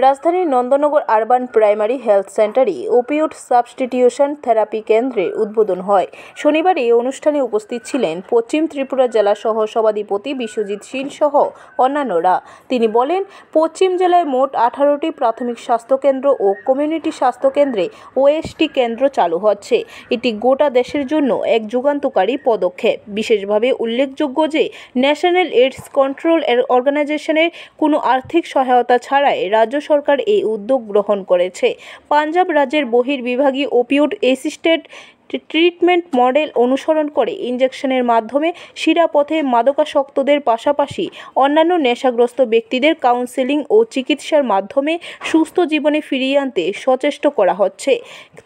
রাজধানীর Nandangar urban primary health সেন্টারে opioid substitution therapy কেন্দ্রের উদ্বোধন হয়। শনিবার এই অনুষ্ঠানে উপস্থিত ছিলেন পশ্চিম ত্রিপুরা জেলা সহ সভাধিপতি বিশ্বজিৎ শীল সহ অন্যান্যরা। তিনি বলেন, পশ্চিম জেলায় মোট 18টি প্রাথমিক স্বাস্থ্যকেন্দ্র ও কমিউনিটি স্বাস্থ্যকেন্দ্রে ওএসটি কেন্দ্র চালু হচ্ছে। এটি গোটা দেশের জন্য এক যুগান্তকারী পদক্ষেপ। বিশেষভাবে উল্লেখযোগ্য যে ন্যাশনাল এইডস কন্ট্রোল অর্গানাইজেশনের কোনো আর্থিক সহায়তা ছাড়াই রাজ্য সরকার এই উদ্যোগ গ্রহণ করেছে। পাঞ্জাব রাজ্যের বহির্বিভাগীয় ওপিওড অ্যাসিস্টেড ট্রিটমেন্ট মডেল অনুসরণ করে ইনজেকশনের মাধ্যমে শিরাপথে মাদকাসক্তদের পাশাপাশি অন্যান্য নেশাগ্রস্ত ব্যক্তিদের কাউন্সেলিং ও চিকিৎসার মাধ্যমে সুস্থ জীবনে ফিরিয়ে আনতে সচেষ্ট করা হচ্ছে।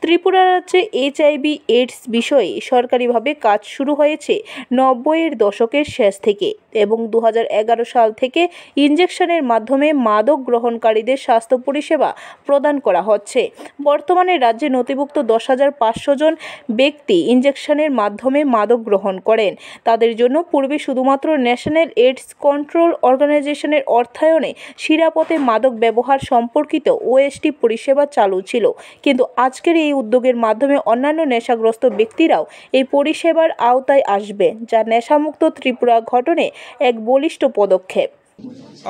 ত্রিপুরা রাজ্যে এইচআইভি এইডস বিষয়ে সরকারিভাবে কাজ শুরু হয়েছে 90-এর দশকের শেষ থেকে এবং 2011 সাল থেকে ইনজেকশনের মাধ্যমে মাদক গ্রহণকারীদের স্বাস্থ্য পরিষেবা প্রদান করা হচ্ছে। বর্তমানে রাজ্যে নথিভুক্ত 10,500 জন ব্যক্তি ইনজেকশনের মাধ্যমে মাদক গ্রহণ করেন। তাদের জন্য পূর্বে শুধুমাত্র ন্যাশনাল এইডস কন্ট্রোল অর্গানাইজেশনের অর্থায়নে শিরাপথে মাদক ব্যবহার সম্পর্কিত ওএসটি পরিষেবা চালু ছিল, কিন্তু আজকের এই উদ্যোগের মাধ্যমে অন্যান্য নেশাগ্রস্ত ব্যক্তিরাও এই পরিষেবার আওতায় আসবে, যা নেশামুক্ত ত্রিপুরা গঠনে এক বলিষ্ঠ পদক্ষেপ।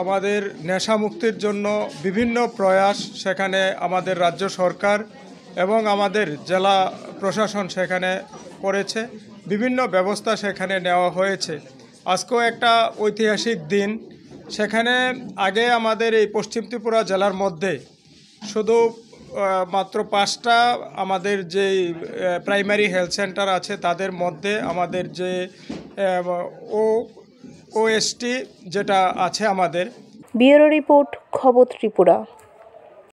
আমাদের নেশা মুক্তির জন্য বিভিন্ন প্রয়াস সেখানে আমাদের রাজ্য সরকার এবং আমাদের জেলা প্রশাসন সেখানে করেছে, বিভিন্ন ব্যবস্থা সেখানে নেওয়া হয়েছে। আজকেও একটা ঐতিহাসিক দিন। সেখানে আগে আমাদের এই পশ্চিম ত্রিপুরা জেলার মধ্যে শুধু মাত্র 5টা আমাদের যে প্রাইমারি হেলথ সেন্টার আছে তাদের মধ্যে আমাদের যে ওএসটি যেটা আছে আমাদের। ব্যুরো রিপোর্ট, খবর ত্রিপুরা।